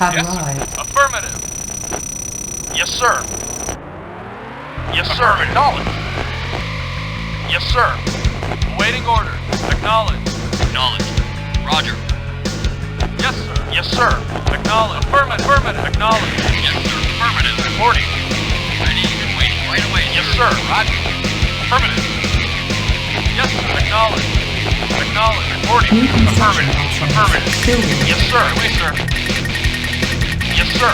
have Yes, arrived. sir. Affirmative. Yes, sir. Yes, sir. Acknowledged. Yes, sir. Awaiting orders. Acknowledged. Acknowledged. Roger. Yes, sir. Yes, sir. Acknowledged. Affirmative. Affirmative. Acknowledged. Yes, sir. Affirmative. Reporting. Ready and waiting right away. Yes, sir. Roger. Affirmative. Yes, sir. Acknowledged. Acknowledged. Reporting. New construction Affirmative. options. Affirmative. Building. Yes, sir. Wait, sir. Yes, sir.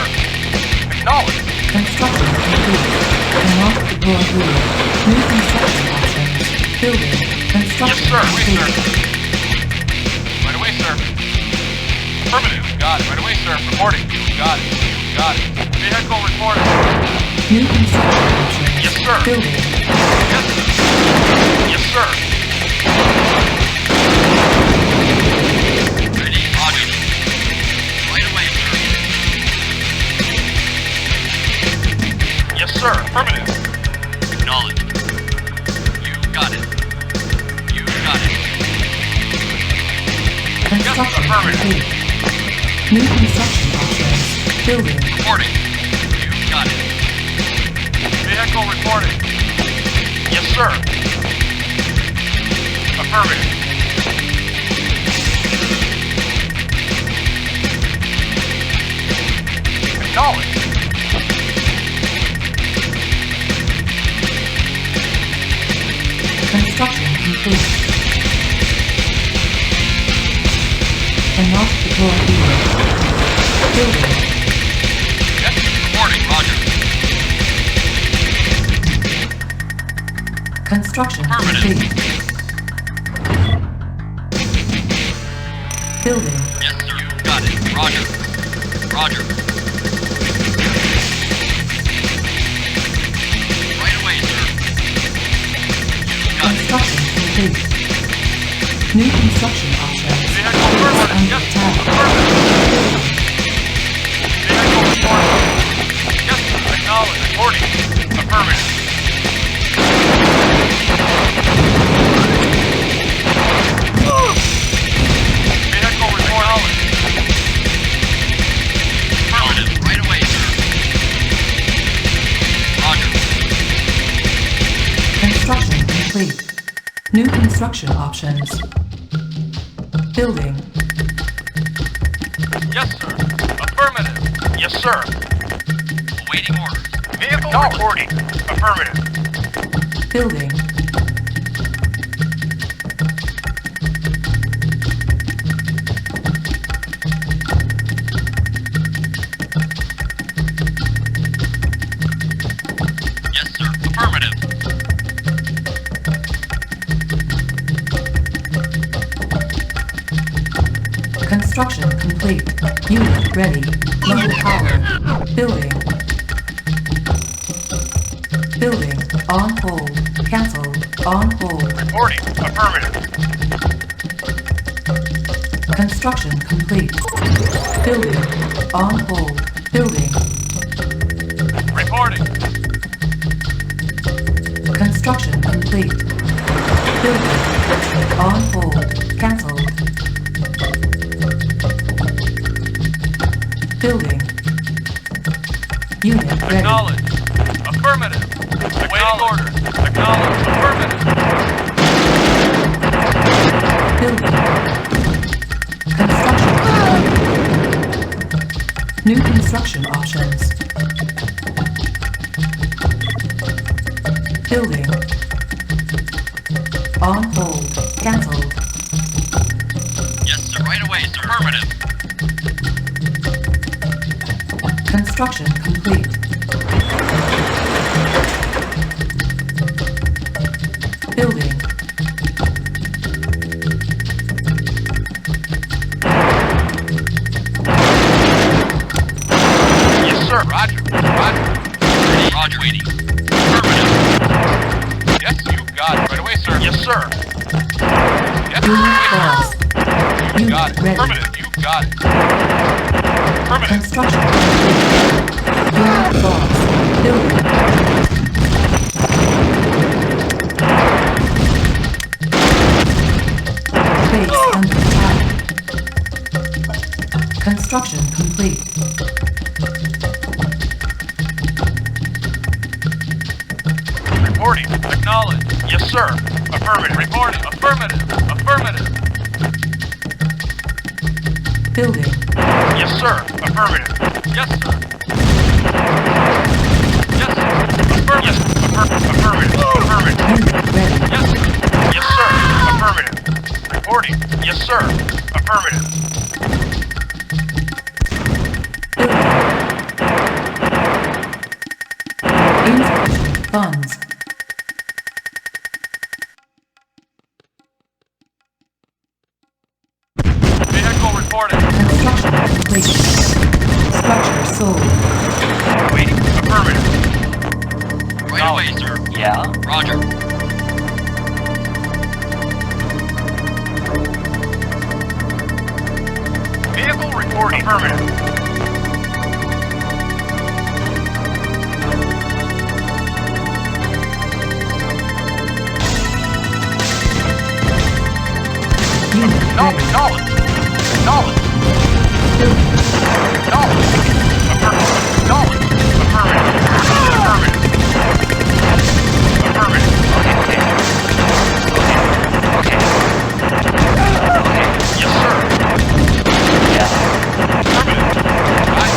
Acknowledged. Construction complete. Cannot deploy here. New construction options. Building. Construction Yes, sir. Wait, sir. complete. Right away, sir. Affirmative. Got it. Right away, sir. Reporting. Got it. Got it. Vehicle reporting. New construction options. Yes, sir. Building. Yes, sir. Yes, sir. Ready. Roger. Right away, sir. Yes, sir. Affirmative. Acknowledged. You got it. You got it. Construction affirmative. complete. New construction options. Building. Reporting. You got it. Vehicle reporting. Yes, sir. Affirmative. Acknowledged. Construction complete. Cannot deploy here. Building. Yes, reporting. Roger. Construction Affirmative. complete. Building. Yes, sir. You got it. Roger. Roger. Right away, sir. You got it. Construction complete. New construction options. Vehicle Base affirmative. under Yes, attack. affirmative. Building. Vehicle reporting. Yes, sir. Acknowledged. Reporting. Affirmative. Vehicle report. Affirmative. Right away, sir. Roger. Construction complete. New construction options. Building. Yes, sir. Affirmative. Yes, sir. Awaiting orders. Vehicle reporting. Affirmative. Building. Yes, sir. Affirmative. Construction complete. Unit ready. Low power. Building. Building. On hold. Cancel. On hold. Reporting. Affirmative. Construction complete. Building. On hold. Building. Reporting. Construction complete. Building. On hold. Cancel. Building. Unit ready. Acknowledged. Affirmative. Awaiting orders. Acknowledged. Affirmative. Building. Construction complete. New construction options. Building. On hold. Cancelled. Yes, sir. Right away, sir. Affirmative. Construction complete. Building. Yes, sir. Roger. Roger. Ready. Roger. Waiting. Affirmative. Yes, you got it. Right away, sir. Yes, sir. Yes, Unit right away, lost. sir. You got it. Unit ready. Affirmative. You got it. Affirmative. Construction complete. Unit lost. Building. Base under attack. Construction complete. Yes, sir. Affirmative. Reporting. Affirmative. Affirmative. Building. Yes, sir. Affirmative. Yes, sir. Yes, sir. Affirmative. Affirmative. Affirmative. Unit ready. Yes, sir. Yes, sir. Affirmative. Reporting. Yes, sir. Affirmative. Building. Insufficient funds. Vehicle reporting. Construction complete. Structure sold. Waiting. Affirmative. Right away, sir. Yeah? Roger. Vehicle reporting. Affirmative. Unit ready. Knowledge. Knowledge. Building. Knowledge. Affirmative. Knowledge. Affirmative. Affirmative. Affirmative. Okay. Yes, sir. Yeah. Affirmative. Right.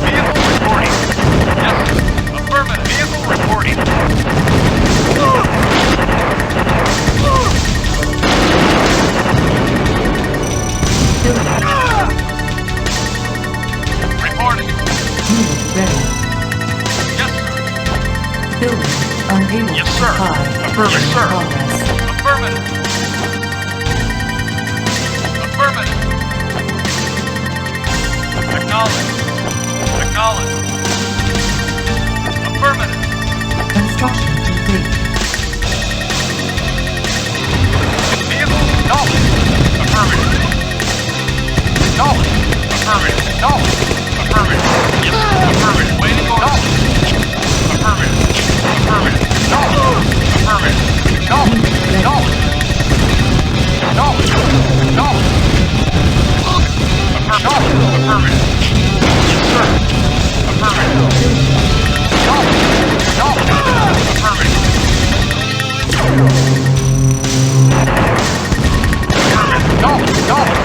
Vehicle reporting. Yes, sir. Affirmative. Vehicle reporting. Building. Reporting. Unit ready. Yes, sir. Building. Unable Yes, to sir. comply. Affirmative, Building sir. progress. Affirmative. Affirmative. Acknowledge. Acknowledge. Affirmative. Construction complete. Vehicle knowledge. Affirmative. Knowledge. Affirmative. Knowledge. Affirmative. Yes, sir. Affirmative. Waiting order. Affirmative. Affirmative. Knowledge. Affirmative. Knowledge. Knowledge. Knowledge. Knowledge. Affirmative. Yes, sir. Affirmative. Knowledge. Knowledge. Affirmative. Affirmative. Knowledge. Knowledge.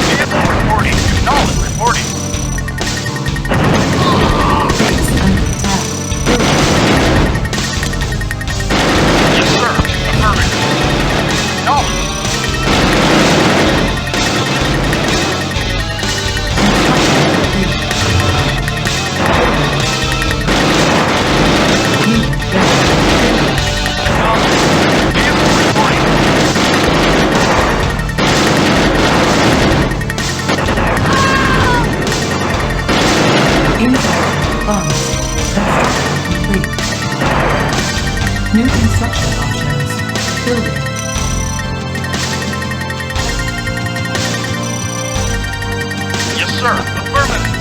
Vehicle reporting. Knowledge reporting. Base under attack. Building. Yes, sir. Affirmative. Knowledge. Vehicle reporting. Insufficient funds. Construction complete. New construction options. Building. Yes, sir. Affirmative.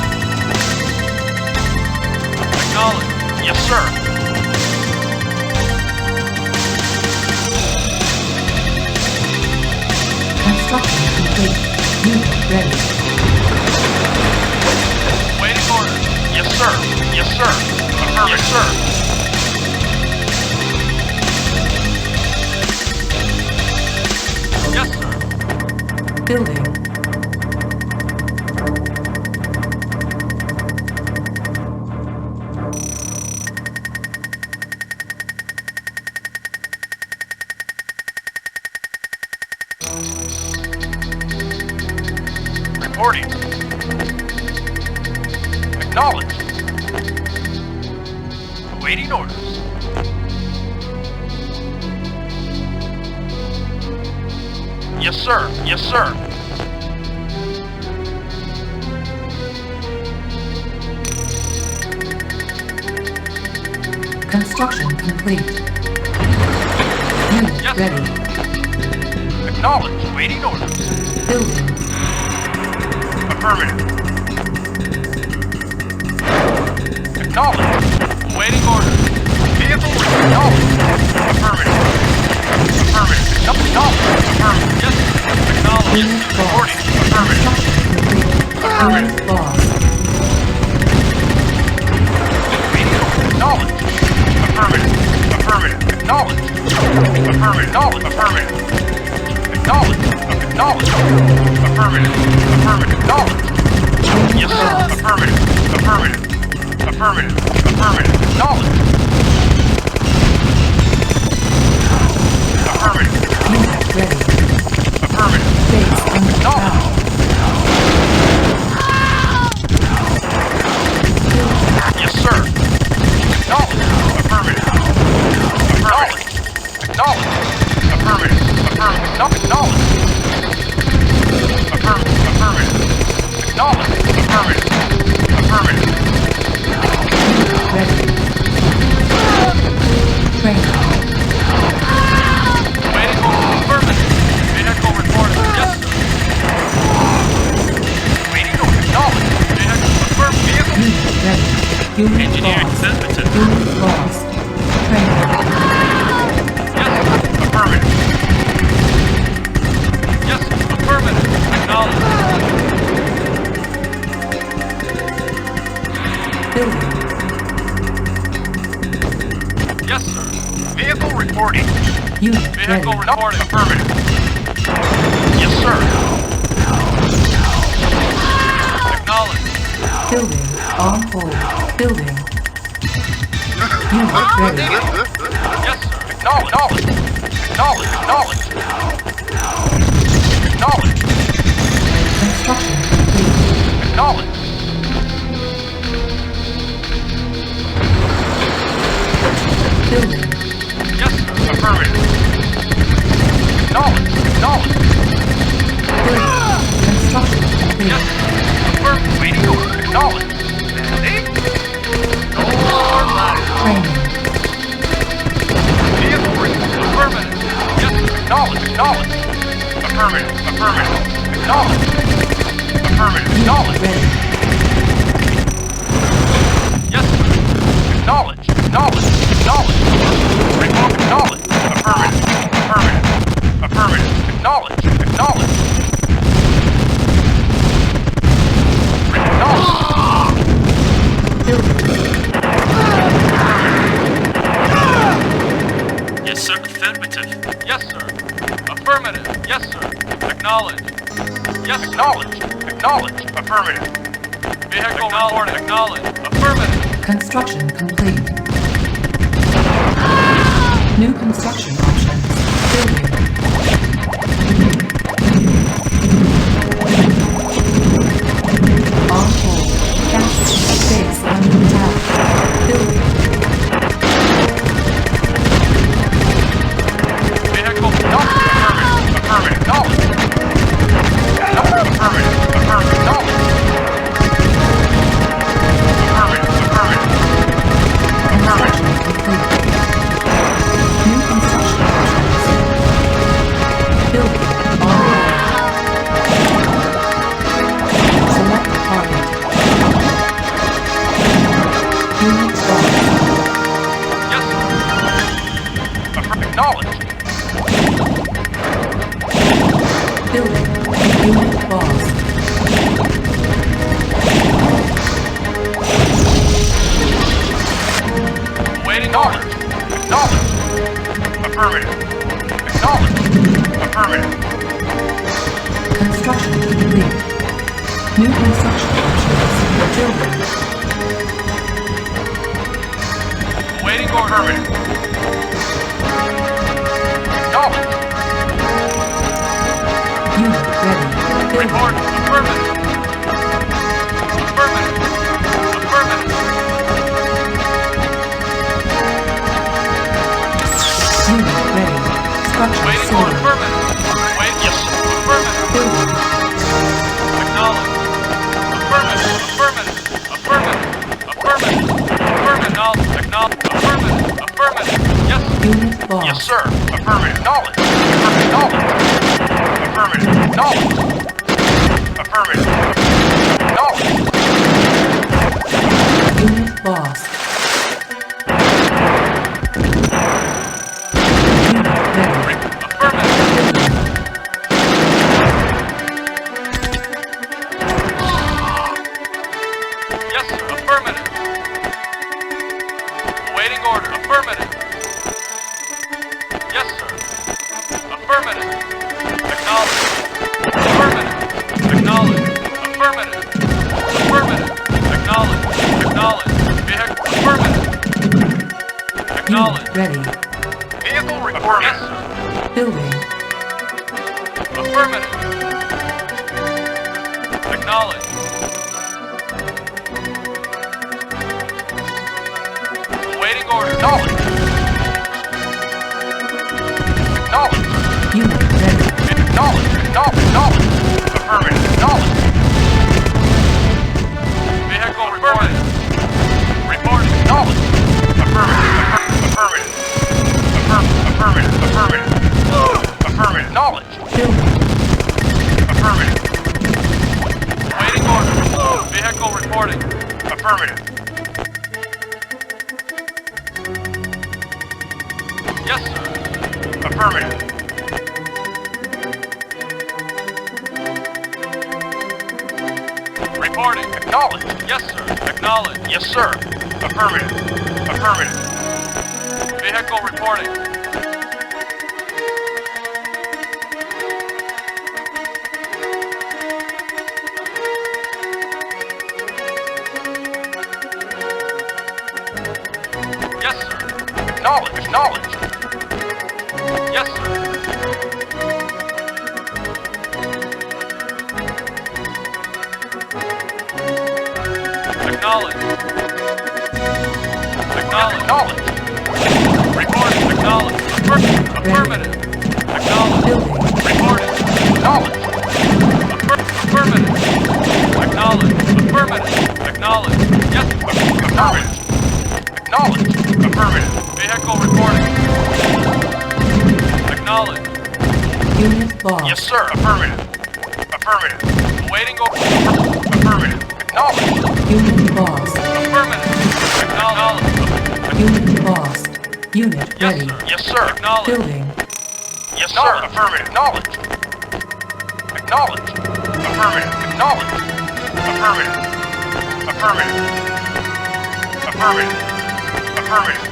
Acknowledge. Yes, sir. Construction complete. Unit ready. Waiting order. Yes, sir. Yes, sir. Affirmative. Yes, sir. Yes, sir. Building. Reporting. Acknowledged. Awaiting orders. Yes, sir. Yes, sir. Construction complete. Unit Yes, ready. Acknowledged. Awaiting orders. Building. Affirmative. Acknowledged. Awaiting orders. Vehicle acknowledged. Affirmative. Affirmative. Acknowledged. Affirmative. Yes. Acknowledged. Unit Reporting. lost. Affirmative. Construction complete. Unit lost. Waiting orders. Acknowledged. Affirmative. Affirmative. Acknowledged. Affirmative. Acknowledged. Affirmative. Acknowledged. Acknowledged. Affirmative. Affirmative. Acknowledged. Yes, sir. Affirmative. Affirmative. Affirmative. Affirmative. Acknowledged. Affirmative. Unit ready. Affirmative. Base under attack. Yes, sir. Acknowledged. Affirmative. Acknowledged. Acknowledged. Affirmative. Affirmative. Acknowledged. Affirmative. Affirmative. Acknowledged. Affirmative. Affirmative. Ready. Training. Waiting for affirmative. Vehicle reported. Yes, sir. Waiting for acknowledged. Vehicle affirmed. Vehicle. Unit ready. Unit Engineering lost. sensitive. Unit lost. Training. Yes, affirmative. Yes, affirmative. Acknowledged. Building. Yes, sir. Vehicle reporting. Unit Vehicle ready. reporting. Affirmative. Yes, sir. Acknowledged. Building. On hold. Building. Unit ready. Yes, sir. Acknowledged. Acknowledged. Acknowledged. Acknowledged. Construction complete. Acknowledged. Building. Yes, sir. Affirmative. Acknowledged. Acknowledged. Building. Construction complete. Yes, sir. Affirmative. Waiting over. Acknowledged. Training. Vehicle report. Affirmative. Yes, sir. Acknowledged. Acknowledged. Affirmative. Affirmative. Acknowledged. Affirmative. Unit Acknowledged. ready. Yes, sir. Acknowledged. Acknowledged. Acknowledged. Report. Acknowledged. Affirmative. Affirmative. Affirmative. Acknowledged. Acknowledged. Acknowledged. Building. Yes, sir. Affirmative. Yes, sir. Affirmative. Yes, sir. Acknowledged. Yes, acknowledged. Acknowledged. Affirmative. Vehicle reporting. Acknowledged. Affirmative. Construction complete. New construction options. Building. On hold. Gas base under attack. Building. Vehicle. No. Affirmative. Affirmative. Acknowledged. No. Affirmative. Affirmative. Acknowledged. Affirmative. Affirmative. Construction complete. New construction options. Building. On hold. Select target. Unit lost. Yes, sir. Acknowledged. Building. Unit lost. Waiting. Acknowledged. Acknowledged. Affirmative. Acknowledged. Affirmative. Construction complete. New construction options. Building. Waiting order. Affirmative. Acknowledged. Unit ready. Building. Report. Affirmative. Affirmative. Affirmative. Unit ready. Structure Waiting for sold. affirmative. Wait. Yes. Affirmative. Building. Acknowledged. Affirmative. Affirmative. Affirmative. Affirmative. Affirmative. Acknowledged. Affirmative. Affirmative. Yes. Unit lost. Yes, sir. Affirmative. Acknowledged. Acknowledged. Affirmative. Acknowledged. Affirmative. Acknowledged. Unit lost. Unit ready. Affirmative. Yes, sir. Affirmative. Awaiting order. Affirmative. Affirmative. Acknowledged. Affirmative. Acknowledged. Affirmative. Affirmative. Acknowledged. Acknowledged. Vehicle. Affirmative. Acknowledged. Unit ready. Vehicle reporting. Yes, sir. Building. Affirmative. Acknowledged. Awaiting order. Acknowledged. Acknowledged. Unit ready. Acknowledged. Acknowledged. Affirmative. Acknowledged. Vehicle reporting. Reporting. Acknowledged. Affirmative. Affirmative. Affirmative. Affirmative. Affirmative. Acknowledged. Building. Affirmative. Waiting order. Vehicle reporting. Affirmative. Yes, sir. Affirmative. Reporting. Acknowledged. Yes, sir. Acknowledged. Yes, sir. Affirmative. Affirmative. Vehicle reporting. Yes, sir. Acknowledged. Acknowledged. Yes, sir. Acknowledged. Acknowledged. Reporting. Acknowledged. Affirmative. Acknowledged. Reporting. Acknowledged. Affirmative. Acknowledged. Affirmative. Acknowledged. Yes. Affirmative. Acknowledged. Affirmative. Vehicle reporting. Acknowledged. Unit lost. Yes, sir. Affirmative. Affirmative. Awaiting order. Affirmative. Acknowledged. Unit lost. Affirmative. Acknowledged. Unit lost. Unit Yes, ready. sir. Yes, sir. Acknowledged. Building. Yes, sir. Affirmative. Acknowledged. Acknowledged. Affirmative. Acknowledged. Affirmative. Affirmative. Affirmative. Affirmative.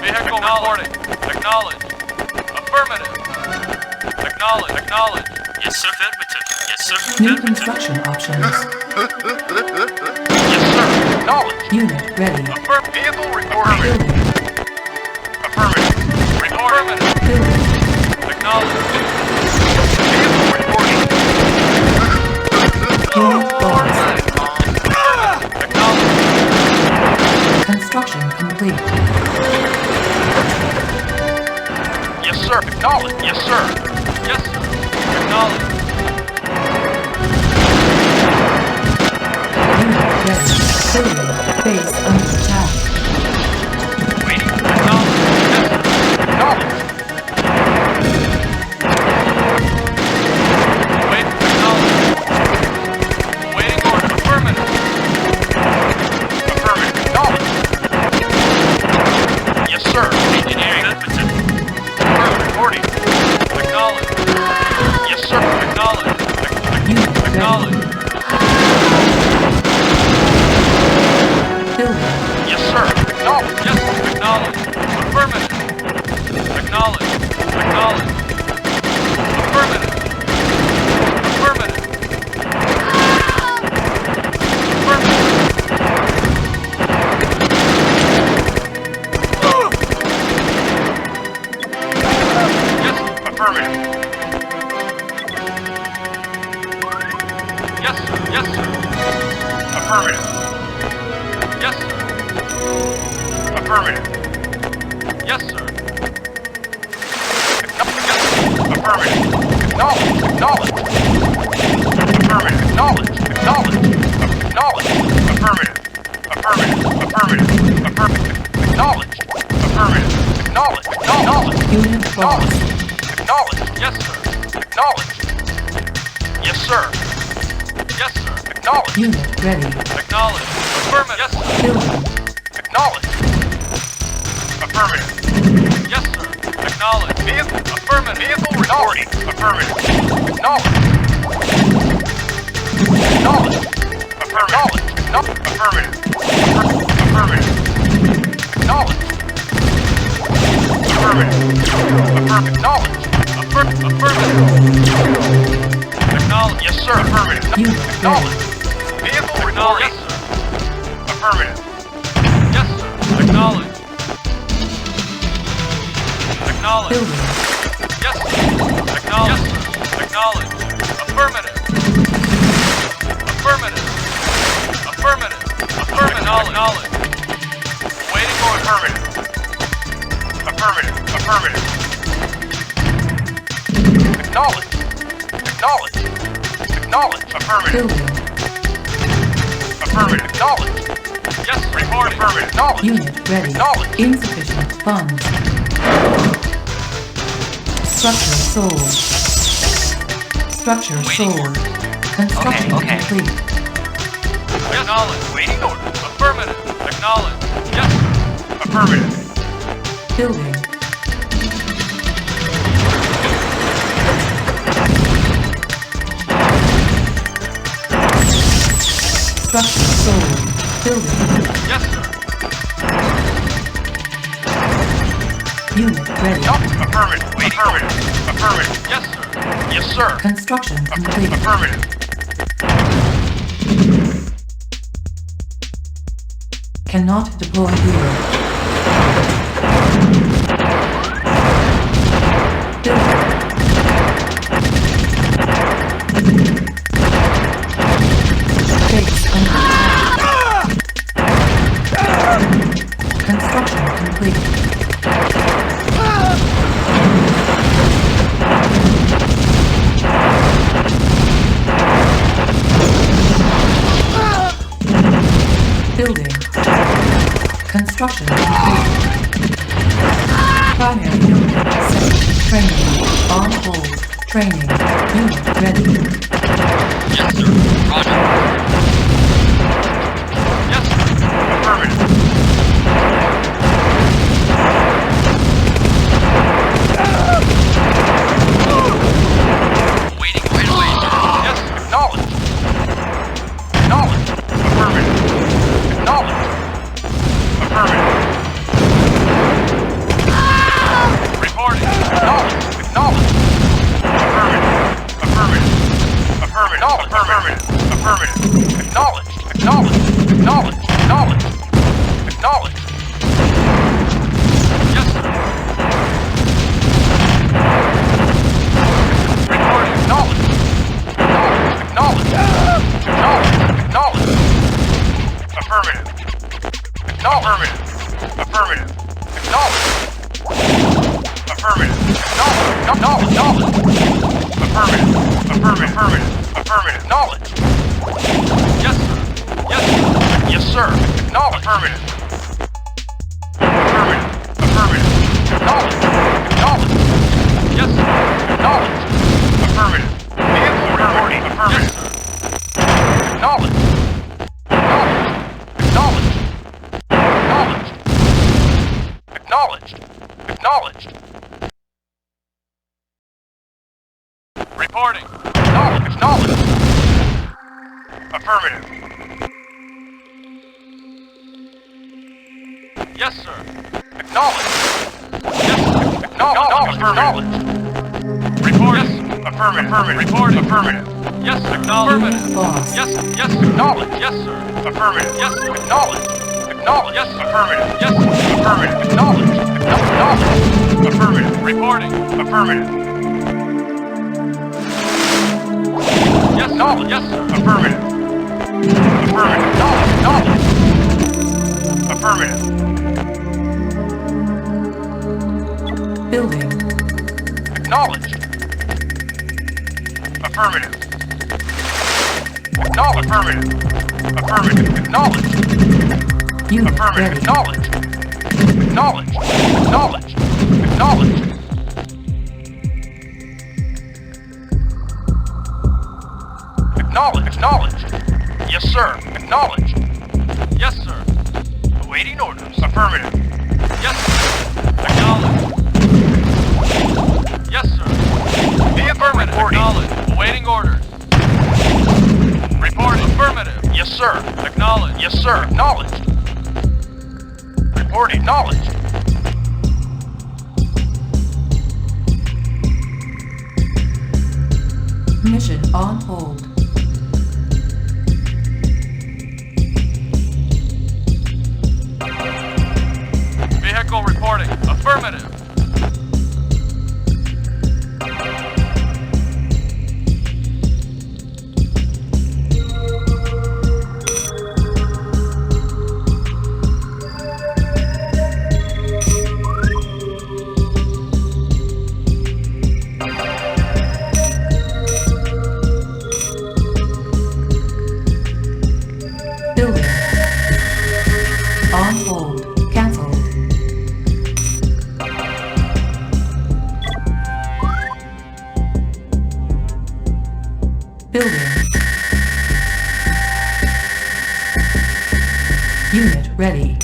Vehicle reporting. Acknowledged. Affirmative. Acknowledged. Acknowledged. Yes, sir. Affirmative. Yes, sir. New construction options. Yes, sir. Acknowledged. Unit ready. Vehicle reporting. Building. Affirmative. Reporting. Building. Acknowledged. Vehicle reporting. Unit lost. Acknowledged. Construction complete. Yes, sir. Acknowledged. Yes, sir. Yes, sir. Acknowledged. Unit ready. Building. Base under attack. Waiting. Acknowledged. Yes, sir. Acknowledged. Wait. Acknowledged. Waiting order. Affirmative. Affirmative. Acknowledged. Yes, sir. Engineering. Reporting. Acknowledged. Yes, sir. Acknowledged. Unit ready. Acknowledged. Building. Yes, sir. Acknowledged. Yes, acknowledged. Affirmative. Acknowledged. Acknowledged. Affirmative. Affirmative. Yes, affirmative. Yes, sir. Yes, sir. Affirmative. Yes, sir. Affirmative. Yes, sir. Affirmative. Acknowledge. Acknowledge. Affirmative. Acknowledge. Acknowledge. Acknowledge. Affirmative. Affirmative. Affirmative. Affirmative. Acknowledge. Affirmative. Acknowledge. Acknowledge. Unit lost. Acknowledge. Yes, sir. Acknowledge. Yes, sir. Yes, sir. Acknowledge. Unit ready. Acknowledge. Affirmative. Yes, sir. Building. Acknowledge. Affirmative. Yes, sir. Acknowledge. Vehicle. Affirmative. Vehicle reporting. Affirmative. Acknowledge. Acknowledge. Affirmative. Affirmative. Affirmative. Acknowledge. Affirmative. Affirmative. Acknowledged. Affirmative. Acknowledged. Yes, sir. Affirmative. Unit Acknowledged. Vehicle reporting. Yes, sir. Affirmative. Yes, sir. Acknowledged. Acknowledged. Building. Yes, sir. Acknowledged. Yes, sir. Acknowledged. Affirmative. Affirmative. Affirmative. Affirmative. Acknowledged. Waiting for affirmative. Affirmative. Affirmative. Acknowledged. Acknowledged. Acknowledged. Affirmative. Building. Affirmative. Acknowledged. Yes, reporting. Affirmative. Acknowledged. Unit ready. Acknowledged. Insufficient funds. Structure sold. Structure sold. Construction Okay. complete. Acknowledged. Waiting order. Affirmative. Acknowledged. Yes, sir. Affirmative. Building. Structure sold. Building. Yes, sir. Unit ready. Yup. Affirmative. Waiting order. Affirmative. Yes, sir. Yes, sir. Construction complete. Affirmative. Cannot deploy here. Building. Base under attack. Construction complete. Building. Construction complete. Primary unit set. Training. On hold. Training. Unit ready. Yes, sir. Roger. Yes, sir. Affirmative. Waiting right away, sir. Yes, acknowledged. Acknowledged. Affirmative. Acknowledged. Affirmative. Reporting. Acknowledged. Acknowledged. Affirmative. Affirmative. Affirmative. Affirmative. Affirmative. Acknowledged. Acknowledged. Acknowledged. Acknowledged. Acknowledged. Yes, sir. Reporting. Acknowledged. Acknowledged. Acknowledged. Acknowledged. Affirmative. Acknowledged. Affirmative. Acknowledged. Affirmative. Acknowledged. Acknowledged. Affirmative. Affirmative. Affirmative. Affirmative. Acknowledged. Yes, sir. Yes, sir. Yes, sir. Acknowledged. Affirmative. Affirmative. Affirmative. Acknowledged. Acknowledged. Yes, sir. Acknowledged. Affirmative. Vehicle reporting. Affirmative. Yes, sir. Acknowledged. Acknowledged. Acknowledged. Acknowledged. Acknowledged. Reporting. Acknowledged. Acknowledged. Affirmative. Yes, sir. Acknowledged. Yes, sir. Acknowledged. Acknowledged. Report. Yes. Affirmative. Affirmative. Report. Affirmative. Yes, acknowledged. Unit lost. Yes, yes, acknowledged. Yes, sir. Affirmative. Yes, acknowledged. Acknowledged. Yes, affirmative. Yes, affirmative. Acknowledged. Acknowledged. Affirmative. Reporting. Affirmative. Yes, knowledge. Yes, sir. Affirmative. Affirmative. Knowledge. Knowledge. Affirmative. Building. Acknowledged. Affirmative. Acknowledged. Affirmative. Affirmative. Acknowledged. Unit Affirmative. ready. Acknowledged. Acknowledged. Acknowledged. Acknowledged. Acknowledged. Acknowledged. Yes, sir. Acknowledged. Yes, sir. Awaiting orders. Affirmative. Yes, sir. Acknowledged. Yes, sir. The affirmative. Acknowledged. Awaiting orders. Report. Affirmative. Yes, sir. Acknowledged. Yes, sir. Acknowledged. Report. Acknowledged. On hold. Vehicle reporting. Affirmative. Building. On hold. Cancel. Building. Unit ready.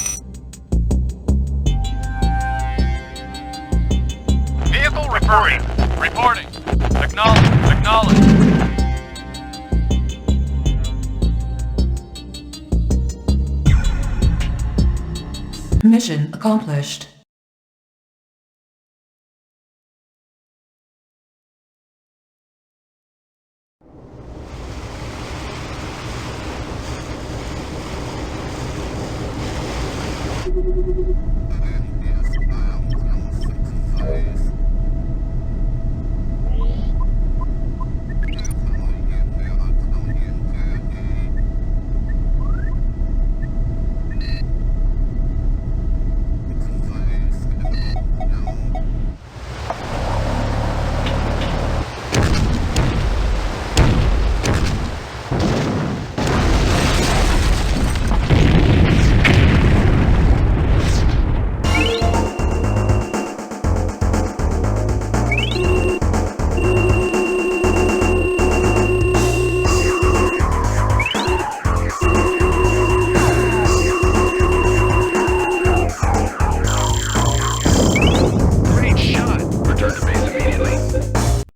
Vehicle reporting. Reporting. Acknowledge. Acknowledge. Mission accomplished.